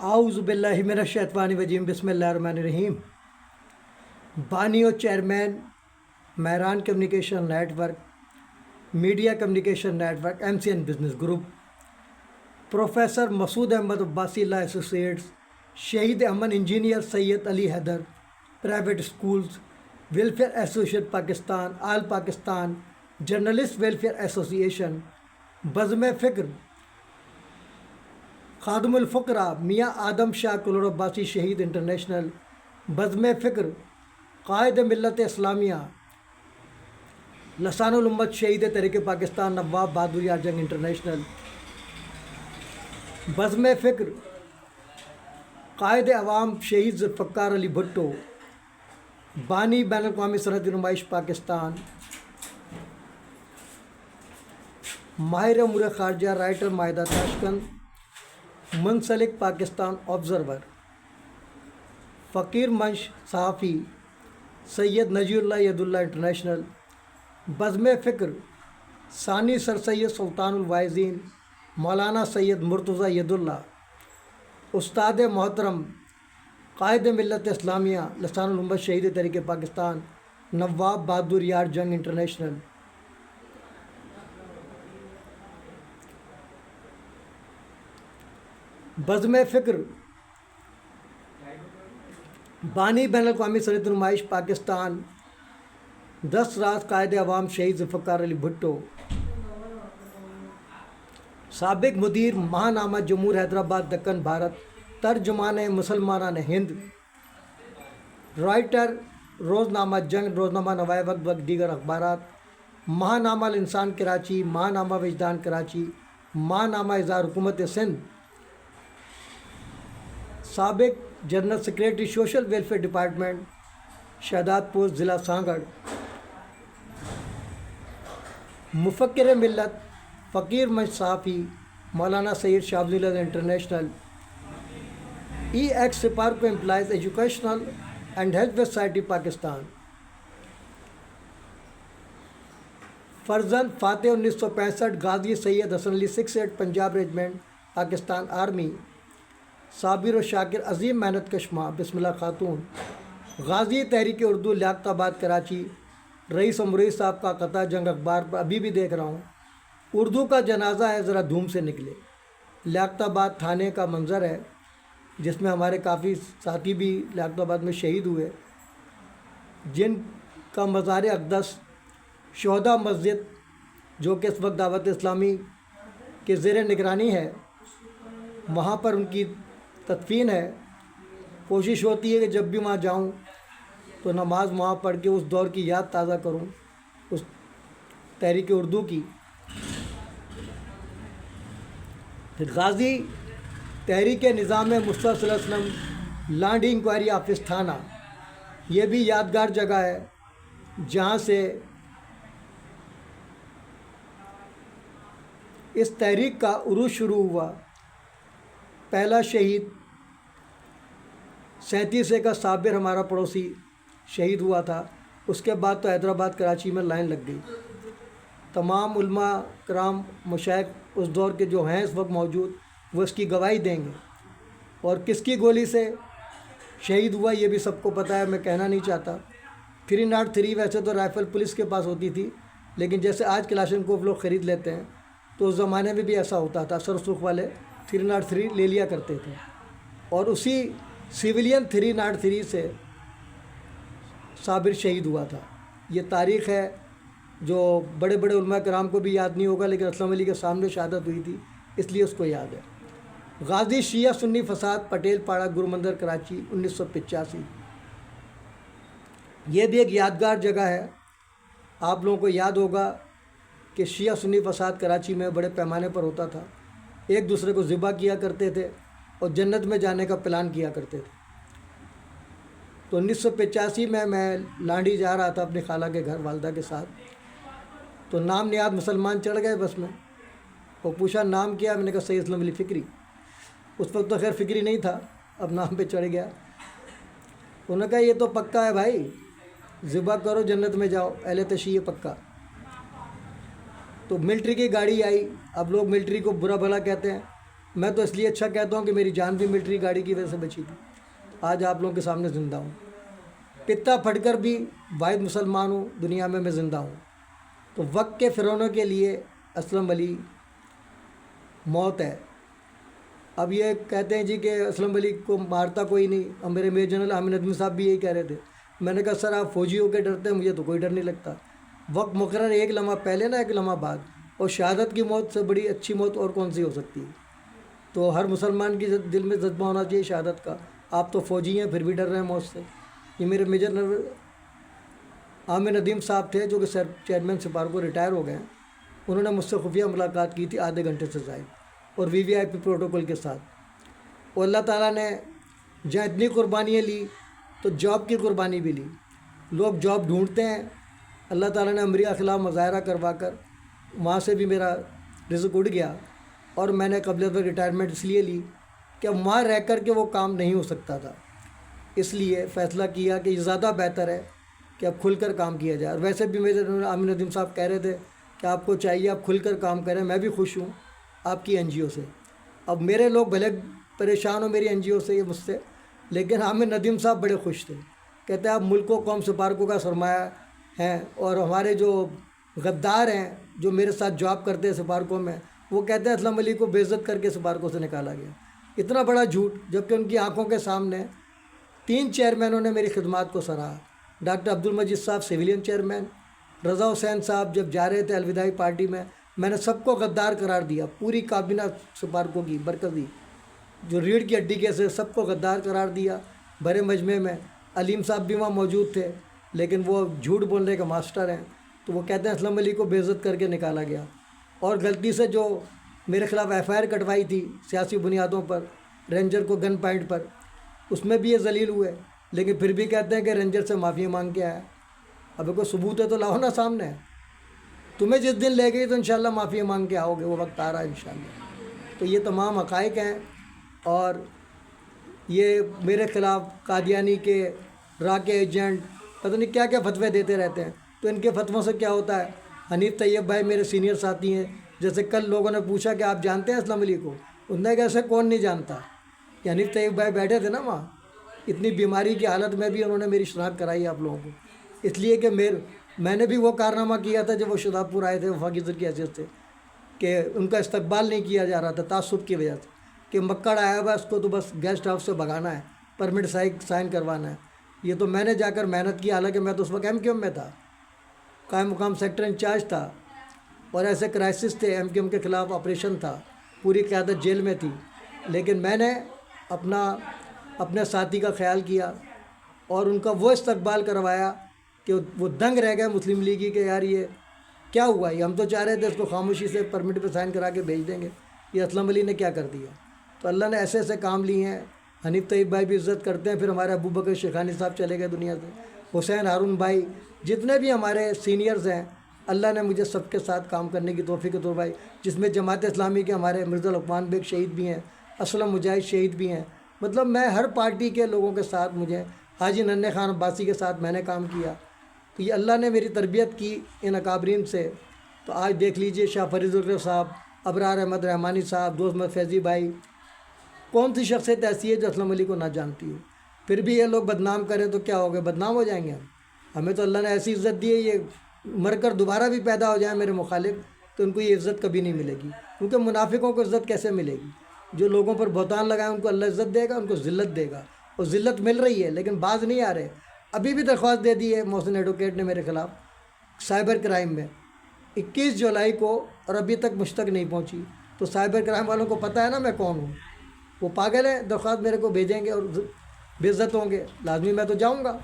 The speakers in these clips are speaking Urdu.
اعوذ باللہ من الشیطان الرجیم بسم اللہ الرحمن الرحیم۔ بانی و chairman Mehran communication network, media communication network, MCN business group, professor Masood Ahmed Abbasi law associates, شہید Aman engineer Syed Ali Haider private schools, welfare association Pakistan, all Pakistan journalist welfare association, بزم فکر، خادم الفقراء میاں آدم شاہ کلور عباسی شہید انٹرنیشنل، بزم فکر قائد ملت اسلامیہ لسان الامت شہید تحریک پاکستان نواب بہادر یار جنگ انٹرنیشنل، بزم فکر قائد عوام شہید ذوالفقار علی بھٹو، بانی بین الاقوامی صنعتی نمائش پاکستان، ماہر امور خارجہ رائٹر ماہدہ تاشقند، منسلک پاکستان آبزرور، فقیر منش صحافی سید نجی اللہ ید اللہ انٹرنیشنل، بزم فکر ثانی سر سید سلطان الواعظین مولانا سید مرتضیٰ ید اللہ، استاد محترم قائد ملت اسلامیہ لسان الامت شہید تحریک پاکستان نواب بہادر یار جنگ انٹرنیشنل، بزم فکر بانی بین الاقوامی صنعتی نمائش پاکستان 10 راز قائد عوام شہید ذوالفقار علی بھٹو، سابق مدیر ماہنامہ جمہور حیدرآباد دکن بھارت، ترجمان مسلمانان ہند، رائٹر روزنامہ جنگ، روزنامہ نوائے وقت وقت دیگر اخبارات، ماہنامہ الانسان کراچی، ماہنامہ وجدان کراچی، ماہنامہ اظہار حکومت سندھ، سابق general secretary social welfare department Shahdad post ضلع سانگڑ، مفکر ملت فقیر منش صحافی مولانا Syed Shah Wali Ullah international, ex SUPARCO employees educational and health society Pakistan, فرزند فاتح 1965 غازی سید حسن علی 68 پنجاب ریجمنٹ پاکستان آرمی، صابر و شاکر عظیم محنت کشمہ بسم اللہ خاتون، غازی تحریک اردو لیاقت آباد کراچی، رئیس امریس صاحب کا قطع جنگ اخبار پر ابھی بھی دیکھ رہا ہوں، اردو کا جنازہ ہے ذرا دھوم سے نکلے، لیاقت آباد تھانے کا منظر ہے جس میں ہمارے کافی ساتھی بھی لیاقت آباد میں شہید ہوئے، جن کا مزار اقدس شہداء مسجد جو کہ اس وقت دعوت اسلامی کے زیر نگرانی ہے، وہاں پر ان کی تدفین ہے۔ کوشش ہوتی ہے کہ جب بھی وہاں جاؤں تو نماز وہاں پڑھ کے اس دور کی یاد تازہ کروں، اس تحریک اردو کی۔ غازی تحریک نظام مصطفیٰ صلی اللہ علیہ وسلم لانڈی انکوائری آفس تھانہ، یہ بھی یادگار جگہ ہے جہاں سے اس تحریک کا عروج شروع ہوا۔ پہلا شہید 37 کا صابر ہمارا پڑوسی شہید ہوا تھا، اس کے بعد تو حیدرآباد کراچی میں لائن لگ گئی۔ تمام علماء کرام مشائخ اس دور کے جو ہیں اس وقت موجود وہ اس کی گواہی دیں گے، اور کس کی گولی سے شہید ہوا یہ بھی سب کو پتہ ہے، میں کہنا نہیں چاہتا۔ 303 ویسے تو رائفل پولیس کے پاس ہوتی تھی، لیکن جیسے آج کلاشن کوف لوگ خرید لیتے ہیں تو اس زمانے میں بھی ایسا ہوتا تھا، سرسرخ والے 303 لے لیا کرتے تھے، اور اسی سویلین 303 سے صابر شہید ہوا تھا۔ یہ تاریخ ہے جو بڑے بڑے علماء کرام کو بھی یاد نہیں ہوگا، لیکن اسلم علی کے سامنے شہادت ہوئی تھی اس لیے اس کو یاد ہے۔ غازی شیعہ سنی فساد پٹیل پاڑا گرو مندر کراچی 1985، یہ بھی ایک یادگار جگہ ہے۔ آپ لوگوں کو یاد ہوگا کہ شیعہ سنی فساد کراچی میں بڑے پیمانے پر ہوتا تھا، ایک دوسرے کو ذبح کیا کرتے تھے اور جنت میں جانے کا پلان کیا کرتے تھے۔ تو 1985 میں لانڈی جا رہا تھا اپنی خالہ کے گھر والدہ کے ساتھ، تو نام نیاد مسلمان چڑھ گئے بس میں، وہ پوچھا نام کیا، میں نے کہا سید اسلم علی فکری۔ اس وقت تو خیر فکری نہیں تھا، اب نام پہ چڑھ گیا۔ انہوں نے کہا یہ تو پکا ہے بھائی، ذبح کرو جنت میں جاؤ، اہل تشیع پکا۔ تو ملٹری کی گاڑی آئی، اب لوگ ملٹری کو برا بھلا کہتے ہیں، میں تو اس لیے اچھا کہتا ہوں کہ میری جان بھی ملٹری گاڑی کی وجہ سے بچی تھی، آج آپ لوگوں کے سامنے زندہ ہوں، پتا پھٹ کر بھی واحد مسلمان ہوں دنیا میں زندہ ہوں۔ تو وقت کے فرعونوں کے لیے اسلم علی موت ہے۔ اب یہ کہتے ہیں جی کہ اسلم علی کو مارتا کوئی نہیں، اور میرے میجر جنرل حامد ندوی صاحب بھی یہی کہہ رہے تھے۔ میں نے کہا سر آپ فوجی ہو کے ڈرتے ہیں، مجھے تو کوئی ڈر نہیں لگتا۔ وقت مقرر ایک لمحہ پہلے نہ ایک لمحہ بعد، اور شہادت کی موت سے بڑی اچھی موت اور کون سی ہو سکتی ہے؟ تو ہر مسلمان کی دل میں جذبہ ہونا چاہیے شہادت کا۔ آپ تو فوجی ہیں پھر بھی ڈر رہے ہیں موت سے۔ یہ میرے میجر جنرل عامر ندیم صاحب تھے جو کہ چیئرمین سپارکو ریٹائر ہو گئے ہیں، انہوں نے مجھ سے خفیہ ملاقات کی تھی آدھے گھنٹے سے زائد، اور وی وی آئی پی پروٹوکول کے ساتھ۔ اور اللہ تعالیٰ نے جہاں اتنی قربانیاں لی تو جاب کی قربانی بھی لی۔ لوگ جاب ڈھونڈتے ہیں، اللہ تعالیٰ نے امریکہ خلاف مظاہرہ کروا کر وہاں سے بھی میرا رزق اڑ گیا، اور میں نے قبل از ریٹائرمنٹ اس لیے لی کہ وہاں رہ کر کے وہ کام نہیں ہو سکتا تھا، اس لیے فیصلہ کیا کہ یہ زیادہ بہتر ہے کہ اب کھل کر کام کیا جائے۔ اور ویسے بھی میرے عامر ندیم صاحب کہہ رہے تھے کہ آپ کو چاہیے آپ کھل کر کام کریں، میں بھی خوش ہوں آپ کی این جی او سے۔ اب میرے لوگ بھلے پریشان ہو میری این جی او سے، یہ مجھ سے، لیکن عامر ندیم صاحب بڑے خوش تھے، کہتے ہیں آپ ملک و قوم سپارکو کا سرمایہ ہیں، اور ہمارے جو غدار ہیں جو میرے ساتھ جاب کرتے ہیں سپارکو میں، وہ کہتے ہیں اسلم علی کو بے عزت کر کے سپارکو سے نکالا گیا۔ اتنا بڑا جھوٹ، جبکہ ان کی آنکھوں کے سامنے 3 چیئرمینوں نے میری خدمات کو سراہا۔ ڈاکٹر عبد المجید صاحب سویلین چیئرمین، رضا حسین صاحب جب جا رہے تھے الوداعی پارٹی میں نے سب کو غدار قرار دیا، پوری کابینہ سپارکو کی مرکزی جو ریڑھ کی ہڈی کے سے سب کو غدار قرار دیا بڑے مجمع میں۔ علیم صاحب بھی وہاں موجود تھے، لیکن وہ جھوٹ بولنے کا ماسٹر ہیں، تو وہ کہتے ہیں اسلم علی کو بے عزت کر کے نکالا گیا۔ اور غلطی سے جو میرے خلاف ایف آئی آر کٹوائی تھی سیاسی بنیادوں پر، رینجر کو گن پوائنٹ پر، اس میں بھی یہ ذلیل ہوئے، لیکن پھر بھی کہتے ہیں کہ رینجر سے معافی مانگ کے آیا۔ اب کوئی ثبوت ہے تو لاؤ نا سامنے، تمہیں جس دن لے گئی تو انشاءاللہ معافی مانگ کے آؤ گے، وہ وقت آ رہا ہے انشاءاللہ۔ تو یہ تمام حقائق ہیں، اور یہ میرے خلاف قادیانی کے راہ کے ایجنٹ پتہ نہیں کیا کیا فتوے دیتے رہتے ہیں، تو ان کے فتووں سے کیا ہوتا ہے؟ حنیف طیب بھائی میرے سینئر ساتھی ہیں، جیسے کل لوگوں نے پوچھا کہ آپ جانتے ہیں اسلم علی کو، انہوں نے کہا ایسے کون نہیں جانتا؟ یہ حنیف طیب بھائی بیٹھے تھے نا وہاں، اتنی بیماری کی حالت میں بھی انہوں نے میری شناخت کرائی آپ لوگوں کو، اس لیے کہ میں نے بھی وہ کارنامہ کیا تھا جب وہ شاداب پور آئے تھے وفاقی صدر کی حیثیت سے، کہ ان کا استقبال نہیں کیا جا رہا تھا تعصب کی وجہ سے، کہ مکڑ آیا ہوا اس کو تو بس گیسٹ ہاؤس سے بھگانا ہے، پرمٹ سائن کروانا ہے۔ یہ تو میں نے جا کر محنت کی، حالانکہ میں تو اس وقت ایم کیو ایم میں تھا، قائم مقام سیکٹر انچارج تھا، اور ایسے کرائسس تھے، ایم کیو ایم کے خلاف آپریشن تھا، پوری قیادت جیل میں تھی، لیکن میں نے اپنے ساتھی کا خیال کیا اور ان کا وہ استقبال کروایا کہ وہ دنگ رہ گئے مسلم لیگی کہ یار یہ کیا ہوا، یہ ہم تو چاہ رہے تھے اس کو خاموشی سے پرمٹ پہ سائن کرا کے بھیج دیں گے، یہ اسلم علی نے کیا کر دیا۔ تو اللہ نے ایسے ایسے کام لیے ہیں۔ حنیف طیب بھائی بھی عزت کرتے ہیں، پھر ہمارے ابو بکر شیخانی صاحب چلے گئے دنیا سے، حسین ہارون بھائی، جتنے بھی ہمارے سینئرز ہیں، اللہ نے مجھے سب کے ساتھ کام کرنے کی توفیق عطا فرمائی، جس میں جماعت اسلامی کے ہمارے مرزا لقمان بیگ شہید بھی ہیں، اسلم مجاہد شہید بھی ہیں، مطلب میں ہر پارٹی کے لوگوں کے ساتھ، مجھے حاجی ننھے خان عباسی کے ساتھ میں نے کام کیا، تو یہ اللہ نے میری تربیت کی ان اکابرین سے۔ تو آج دیکھ لیجئے شاہ فرید الرف صاحب، ابرار احمد رحمانی صاحب، دوست محمد فیضی بھائی، کون سی شخصیت ایسی ہے جو اسلم علی کو نہ جانتی ہو؟ پھر بھی یہ لوگ بدنام کریں تو کیا ہوگا؟ بدنام ہو جائیں گے ہمیں تو اللہ نے ایسی عزت دی ہے، یہ مر کر دوبارہ بھی پیدا ہو جائیں میرے مخالف تو ان کو یہ عزت کبھی نہیں ملے گی، کیونکہ منافقوں کو عزت کیسے ملے گی؟ جو لوگوں پر بہتان لگائیں ان کو اللہ عزت دے گا، ان کو ذلت دے گا، اور ذلت مل رہی ہے لیکن باز نہیں آ رہے۔ ابھی بھی درخواست دے دی ہے محسن ایڈوکیٹ نے میرے خلاف سائبر کرائم میں 21 جولائی کو، اور ابھی تک مجھ تک نہیں پہنچی، تو سائبر کرائم والوں کو پتہ ہے نا میں کون ہوں، وہ پاگل ہیں، درخواست میرے کو بھیجیں گے اور بے عزت ہوں گے، لازمی میں تو جاؤں گا،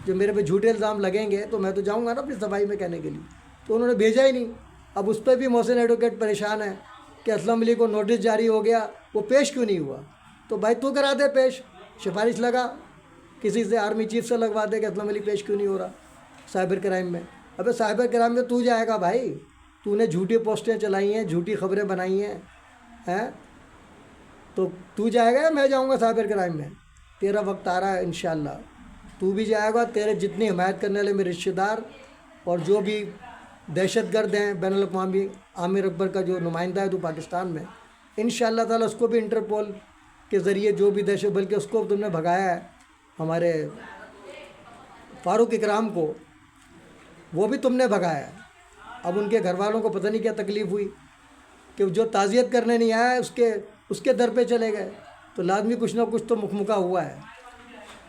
جب میرے پہ جھوٹے الزام لگیں گے تو میں تو جاؤں گا نا اپنی صفائی میں کہنے کے لیے، تو انہوں نے بھیجا ہی نہیں۔ اب اس پہ بھی محسن ایڈوکیٹ پریشان ہے کہ اسلم علی کو نوٹس جاری ہو گیا، وہ پیش کیوں نہیں ہوا؟ تو بھائی تو کرا دے پیش، سفارش لگا کسی سے، آرمی چیف سے لگوا دے کہ اسلم علی پیش کیوں نہیں ہو رہا سائبر کرائم میں۔ ابے سائبر کرائم میں تو جائے گا بھائی، تو نے جھوٹی پوسٹیں چلائی ہیں، جھوٹی خبریں بنائی ہیں، تو تو جائے گا یا میں جاؤں گا سائبر کرائم میں؟ تیرا وقت آ رہا ہے انشاءاللہ، تو بھی جائے گا، تیرے جتنی حمایت کرنے والے میرے رشتہ دار اور جو بھی دہشت گرد ہیں بین الاقوامی، عامر اکبر کا جو نمائندہ ہے تو پاکستان میں، انشاءاللہ تعالیٰ اس کو بھی انٹرپول کے ذریعے جو بھی دہشت، بلکہ اس کو تم نے بھگایا ہے ہمارے فاروق اکرام کو، وہ بھی تم نے بھگایا ہے۔ اب ان کے گھر والوں کو پتہ نہیں کیا تکلیف ہوئی کہ جو تعزیت کرنے نہیں آیا اس کے در پہ چلے گئے، تو لازمی کچھ نہ کچھ تو مکمکا ہوا ہے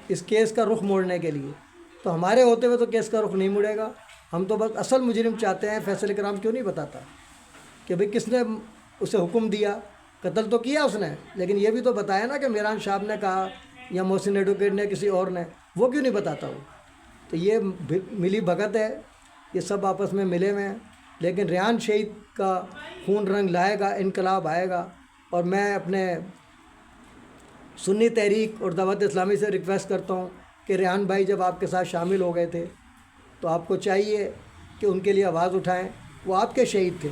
اس کیس کا رخ موڑنے کے لیے۔ تو ہمارے ہوتے ہوئے تو کیس کا رخ نہیں مڑے گا، ہم تو بس اصل مجرم چاہتے ہیں۔ فیصل اکرام کیوں نہیں بتاتا کہ بھئی کس نے اسے حکم دیا؟ قتل تو کیا اس نے، لیکن یہ بھی تو بتایا نا کہ میران صاحب نے کہا یا محسن ایڈوکیٹ نے، کسی اور نے، وہ کیوں نہیں بتاتا وہ؟ تو یہ ملی بھگت ہے، یہ سب آپس میں ملے ہوئے ہیں، لیکن ریحان شہید کا خون رنگ لائے گا، انقلاب آئے گا۔ اور میں اپنے سنی تحریک اور دعوت اسلامی سے ریکویسٹ کرتا ہوں کہ ریحان بھائی جب آپ کے ساتھ شامل ہو گئے تھے تو آپ کو چاہیے کہ ان کے لیے آواز اٹھائیں، وہ آپ کے شہید تھے۔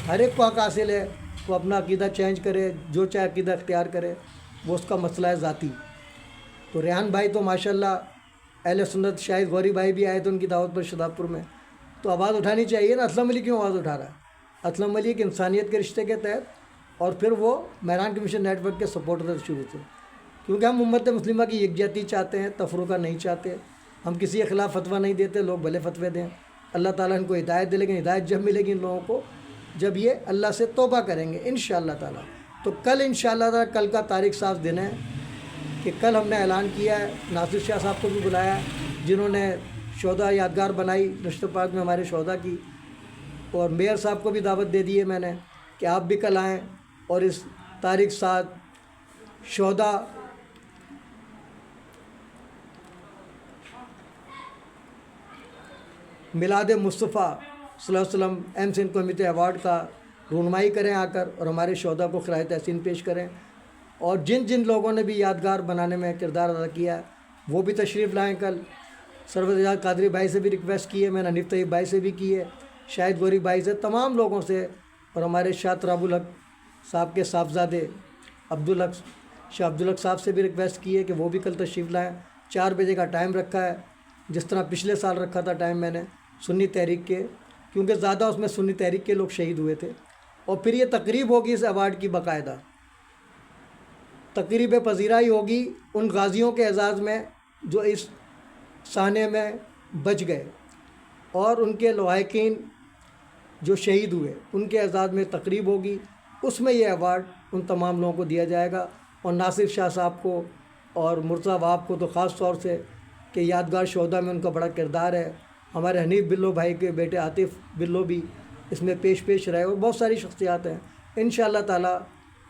ہر ایک کو حق حاصل ہے وہ اپنا عقیدہ چینج کرے، جو چاہے عقیدہ اختیار کرے، وہ اس کا مسئلہ ہے ذاتی۔ تو ریحان بھائی تو ماشاءاللہ اہل سنت، شاہد غوری بھائی بھی آئے تھے ان کی دعوت پر شاداب پور میں، تو آواز اٹھانی چاہیے نا۔ اسلم علی کیوں آواز اٹھا رہا ہے؟ اسلم علی ایک انسانیت کے رشتے کے تحت، اور پھر وہ مہران کمیشن نیٹ ورک کے سپورٹر تھے شروع سے، کیونکہ ہم امت مسلمہ کی یکجہتی چاہتے ہیں، تفرقہ نہیں چاہتے۔ ہم کسی کے خلاف فتویٰ نہیں دیتے، لوگ بھلے فتوے دیں، اللہ تعالیٰ ان کو ہدایت دے، لیکن ہدایت جب ملے گی ان لوگوں کو جب یہ اللہ سے توبہ کریں گے انشاءاللہ تعالیٰ۔ تو کل انشاءاللہ تعالیٰ، کل کا تاریخ صاف دن ہے کہ کل ہم نے اعلان کیا ہے، ناصر شاہ صاحب کو بھی بلایا ہے جنہوں نے شہداء یادگار بنائی نشتر پارک میں ہمارے شہداء کی، اور میئر صاحب کو بھی دعوت دے دی ہے میں نے کہ آپ بھی کل آئیں، اور اس تاریخ 7 شہداء میلاد مصطفیٰ صلی اللہ علیہ وسلم ایم سین کمیٹی ایوارڈ کا رونمائی کریں آ کر، اور ہمارے شہداء کو خراج تحسین پیش کریں، اور جن جن لوگوں نے بھی یادگار بنانے میں کردار ادا کیا ہے وہ بھی تشریف لائیں کل۔ سرور اعجاز قادری بھائی سے بھی ریکویسٹ کی ہے میں نے، حنیف طیب بھائی سے بھی کی ہے، شاہد غوری بھائی سے، تمام لوگوں سے، اور ہمارے شاہ تراب الحق صاحب کے صاحبزادے شاہ عبدالحق صاحب سے بھی ریکویسٹ کی ہے کہ وہ بھی کل تشریف لائیں۔ 4 بجے کا ٹائم رکھا ہے، جس طرح پچھلے سال رکھا تھا ٹائم میں نے سنی تحریک کے، کیونکہ زیادہ اس میں سنی تحریک کے لوگ شہید ہوئے تھے۔ اور پھر یہ تقریب ہوگی اس ایوارڈ کی، باقاعدہ تقریب پذیرائی ہوگی ان غازیوں کے اعزاز میں جو اس سانحے میں بچ گئے، اور ان کے لواحقین جو شہید ہوئے ان کے اعزاز میں تقریب ہوگی، اس میں یہ ایوارڈ ان تمام لوگوں کو دیا جائے گا۔ اور ناصر شاہ صاحب کو اور مرتضیٰ وہاب کو تو خاص طور سے، کہ یادگار شہداء میں ان کا بڑا کردار ہے۔ ہمارے حنیف بلو بھائی کے بیٹے عاطف بلو بھی اس میں پیش رہے، اور بہت ساری شخصیات ہیں۔ انشاءاللہ تعالی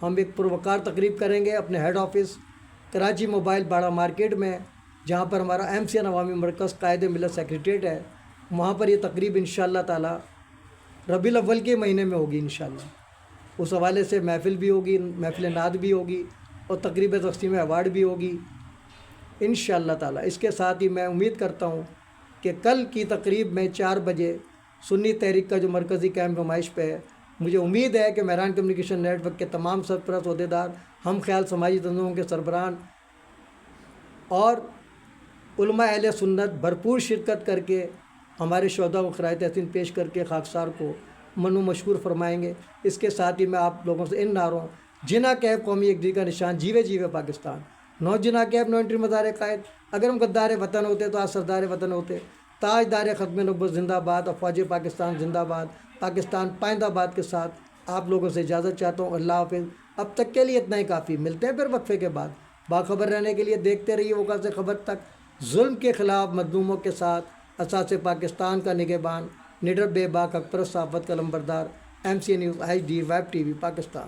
ہم ایک پروقار تقریب کریں گے اپنے ہیڈ آفس کراچی موبائل باڑہ مارکیٹ میں، جہاں پر ہمارا MCN عوامی مرکز قائد ملت سیکریٹریٹ ہے، وہاں پر یہ تقریب انشاءاللہ تعالی ربیع الاول کے مہینے میں ہوگی انشاءاللہ۔ اس حوالے سے محفل بھی ہوگی، محفل نعت بھی ہوگی، اور تقریب تقسیم ایوارڈ بھی ہوگی انشاءاللہ تعالی۔ اس کے ساتھ ہی میں امید کرتا ہوں کہ کل کی تقریب میں 4 بجے سنی تحریک کا جو مرکزی کیمپ نمائش پہ ہے، مجھے امید ہے کہ مہران کمیونیکیشن نیٹ ورک کے تمام سرپرست عہدیدار، ہم خیال سماجی تنظیموں کے سربراہان اور علماء اہل سنت بھرپور شرکت کر کے ہمارے شہداء کو خراج تحسین پیش کر کے خاکسار کو منو مشکور فرمائیں گے۔ اس کے ساتھ ہی میں آپ لوگوں سے ان نعروں جنا کیب قومی یکجہتی کا نشان، جیوے جیوے پاکستان، نو جنا کیب، نو انٹری مزار قائد، اگر ہم غدار وطن ہوتے تو آج سردار وطن ہوتے، تاجدار ختم نبوت زندہ باد، افواج پاکستان زندہ باد، پاکستان پائندہ باد کے ساتھ آپ لوگوں سے اجازت چاہتا ہوں۔ اللہ حافظ۔ اب تک کے لیے اتنا ہی کافی، ملتے ہیں پھر وقفے کے بعد۔ باخبر رہنے کے لیے دیکھتے رہیے وقت سے خبر تک، ظلم کے خلاف مظلوموں کے ساتھ، اساس پاکستان کا نگہبان، نڈر بے باک حق پرست صحافت کا لمبردار، MCN news HD web TV Pakistan.